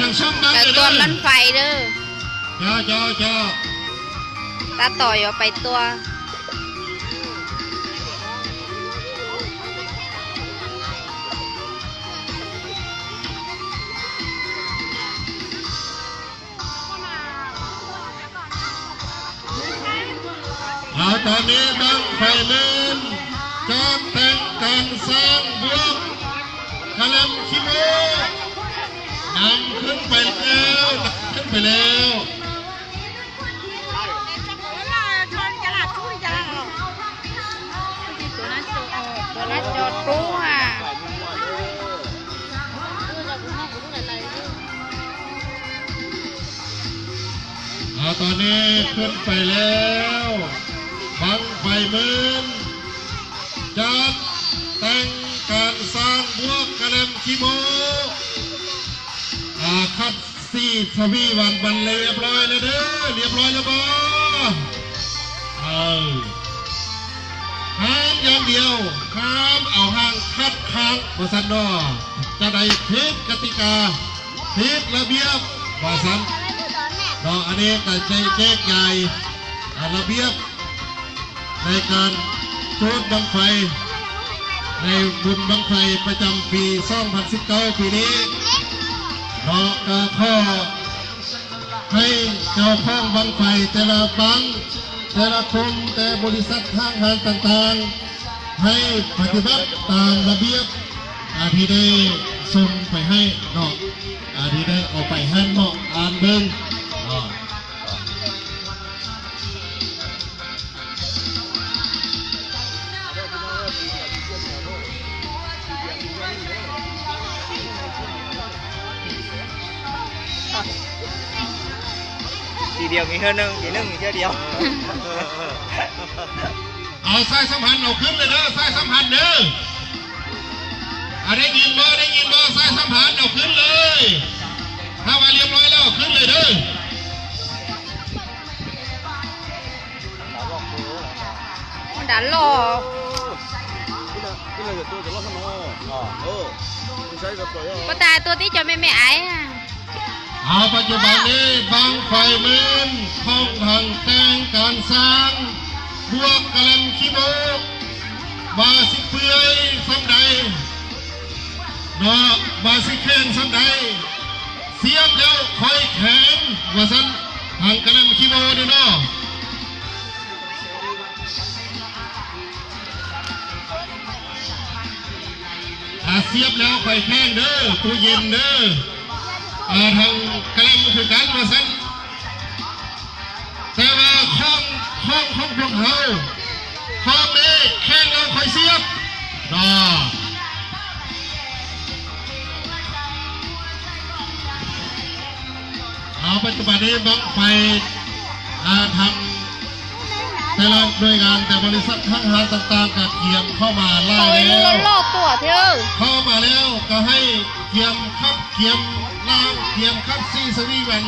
ทางช่องบ้าน แต่ เลย ตัว เด้อ มันไฟเด้อ จ้าตาต่อยออกไปตัว เอาตอนนี้บังไฟเล่นจอดแต่งการสร้างบวกกะลำชิโมนำขึ้นไปแล้วตัวนั้นจอดรู้อ่ะ ตอนนี้ขึ้นไปแล้วบังไฟมืนจัดแต่งการสร้างบวกกระเด็มคีโมคัดซีทวีวันบันเรียบร้อยเลยเด้อเรียบร้อยแล้วบ่ห้ามอย่างเดียวห้ามเอาห้างคัดค้างบริษัทนอจะได้ผิดกติกาผิดระเบียบบริษัทอันนี้ก็จะแจ้งใหญ่ระเบียบในการจุดบังไฟในบุญบังไฟประจำปี2019ปีนี้เราก็ข้อให้เจ้าของบังไฟแต่ละบังแต่ละกรมแต่บริษัททางงานต่างๆให้ปฏิบัติตามระเบียบที่ได้ส่งไปให้เนาะที่ได้ออกไปให้เนาะอ่านเบิ้งทีเดียวมีเท่านึงทีนึงมีเท่าเดียวเอาสายสัมพันธ์เอาขึ้นเลยเด้อสายสัมพันธ์เด้อได้ยินบ่สายสัมพันธ์เอาขึ้นเลยถ้าว่าเรียบร้อยแล้วขึ้นเลยเด้อดันหลอก็ตายตัวที่จะไม่ไอ้ปัจจุบันนี้บังไฟมืนห้องทางแต่งการสร้างบวกกะลันคีโมบาสิเปื่อยสัมใดเนาะบาสิแข็งสัมใดเสียบแล้วคอยแข็งว่าสันทางกะลันคีโมนี่เนาะเสียบแล้วคอยแข็งเด้อตู้เย็นเด้อทางกลางคือการมาสั่นแต่ว่าข้องพวกเขาข้องนี้แข่งเราคอยเสียบปัจจุบันนี้บังไฟทางแต่ละหน่วยงานแต่บริษัทห้างร้านต่างๆก็เทียมเข้ามาไล่แล้วเข้ามาแล้วก็ให้เทียมครับเทียมล่างเทียมครับซีสวีวัน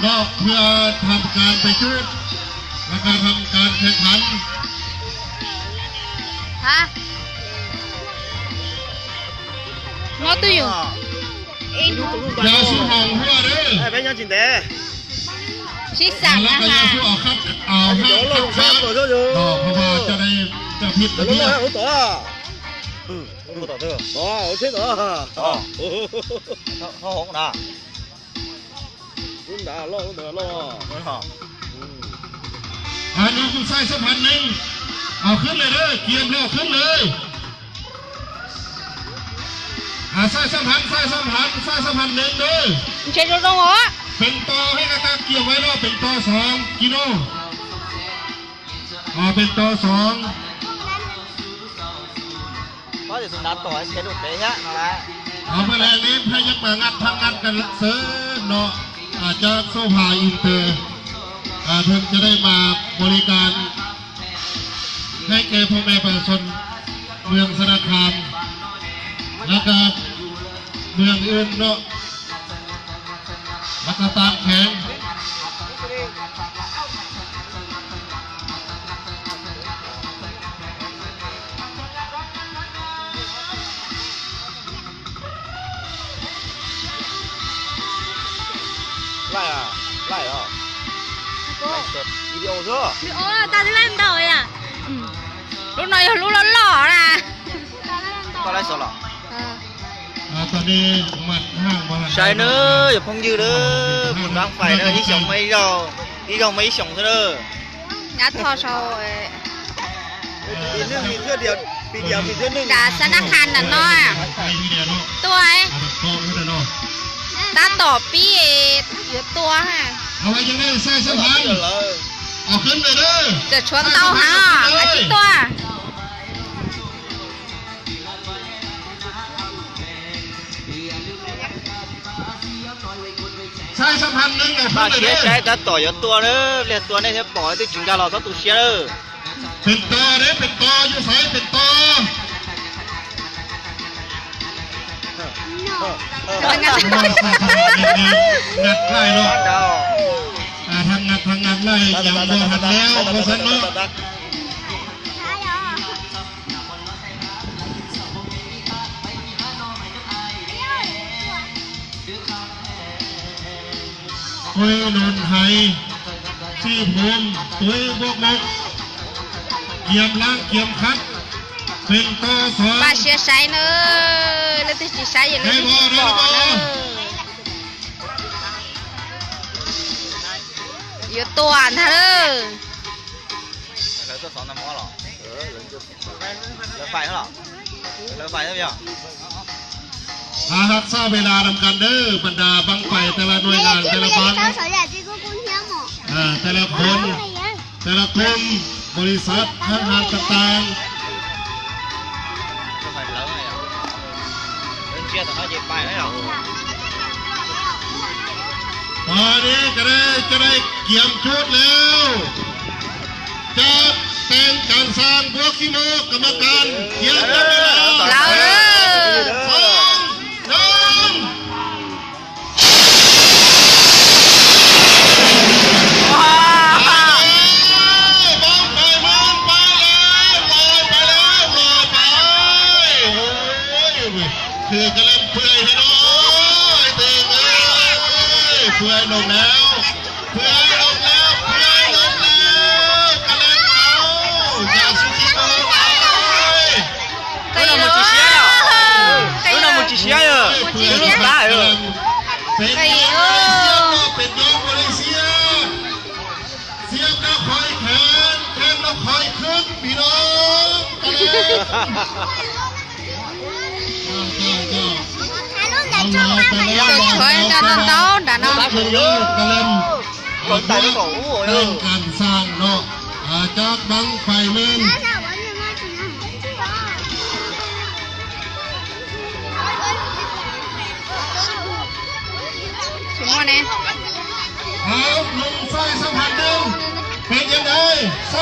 ก็เพื่อทำการไปจุดและการทำการแข่งขันngó tôi dùng ยาสูบหองหัวเด้อเป็นยังจริงเด้ชิสั่ง แล้วก็ยาสูบเอาครับเอาห้ามขับช้าเพราะว่าจะได้จะผิดระเบียบต่อเถอะโอเคต่อเขาหงนะรุ่นด่าล่อเดือดล่อไม่หรอน้องคุณใส่สัมพันธ์หนึ่งเอาขึ้นเลยเด้อเกียมแล้วขึ้นเลยใส่สัมพันธ์หนึ่งเด้อใช่ตรงเหรอเป็นต่อให้กระตาเกี่ยวไว้แล้วเป็นต่อ2 กิโลเป็นต่อ2ก็จะสุนัขต่อให้เช็ดอุดเตะฮะนั่นแหละไปแรงนี้พายักมางัดทางงัดกันเสือเนาะอาจจะโซฟาอินเตอร์เพิ่งจะได้มาบริการให้แก่พ่อแม่ประชาชนเมืองสระคามแล้วก็เมืองอื่นเนาะแล้วก็ตามแข็ง เ赖啊，赖啊，赖สดวิดีโอเถอะ โอ้ตาจะเล่นต่อยอ่ะลูกน้อยลูกหล่อๆนะ ก็ไล่สดหรอ ตอนนี้หมัดห้างมา ใช่เนอะอย่าพงยืดเด้อหมุนวางไฟเนอะที่สองไม่เราที่เราไม่สองเถอะเด้อ งัดทอโชว์ ปีนึงมีเท่าเดียวปีเดียวมีเท่านึง กาธนาคารน่ะน้อย ไปทีเดียวเนาะ ตัวไอ้ เอาแบบกองขึ้นเนาะ ตาต่อปีอยู่ตัวฮะ เอาไว้ยังไงใส่สะพาน เดี๋ยวเลย เอาขึ้นเลยเด้อ จะชวนเตาหาไอ้ที่ตัว ใส่สะพานนึงเอา มา ขึ้นเลย เชีย เด้ ร์ อ ใจจะต่อยตัวเนอะเรียกตัวในเทปปล่อยที่จุงกาเราต้องตัวเชียร์เนอะ เป็นตอเด้อเป็นตออยู่ใส่เป็นตอ งัด งัดไล่เนาะ ดาว ทางงัดไล่ยังบ่ทันแล้วเพราะฉะนั้นเนาะคุยนนไทยที่ผมตุ้ยบกมกเกี่ยมล้างเกี่ยมคัดเป็นตอสอง ป้าเชียร์ใช้เนอะแล้วที่ใช้อย่าลืมที่บอกเนอะอยู่ตัวเธอ แล้วตัวสองน้ำมันหรอเรือไฟเหรอเรือไฟใช่ไหมอ่ะ อารักษาเวลานำกันเด้อบรรดาบังไฟแต่ละหน่วยงานแต่ละบังแต่ละคนแต่ละกลุ่มบริษัททหารต่าง เรือไฟlớn này à bên kia tao nói gì bay đấy rồi ๆตอนนี้จะได้เกี่ยมชุดแล้วจะแต่งการสร้างพวกขี้โมกรรมการเกี่ยมกันไปแล้ว เราเนอะ สองหนึ่ง ว้า บ้องไปมันไปแล้วลอยไปแล้วลอยไปโอ้ยคือกระเล่นเปื่อยให้น้อยเต็มเลยเปื่อยลงแล้วเปื่อยลงแล้วเปื่อยลงแล้วกระเล่นเอาอย่าสุขีโก้ไป cái nó đó một chỉ xé à cái nó một chỉ xé à nó lá rồi เป็นยองเป็นยองมาเลเซียเสียบแล้วคอยแขนแขนแล้วคอยขึ้นพี่น้องกระเล่น tôi chơi cho nó tốt đã nó คือกระเล่น còn tay nó cổ rồi เรื่องการสร้างเนาะจากบังไฟเมือง chúng nó nè เอาลงไฟสักพันหนึ่งเป็นยังไงไฟ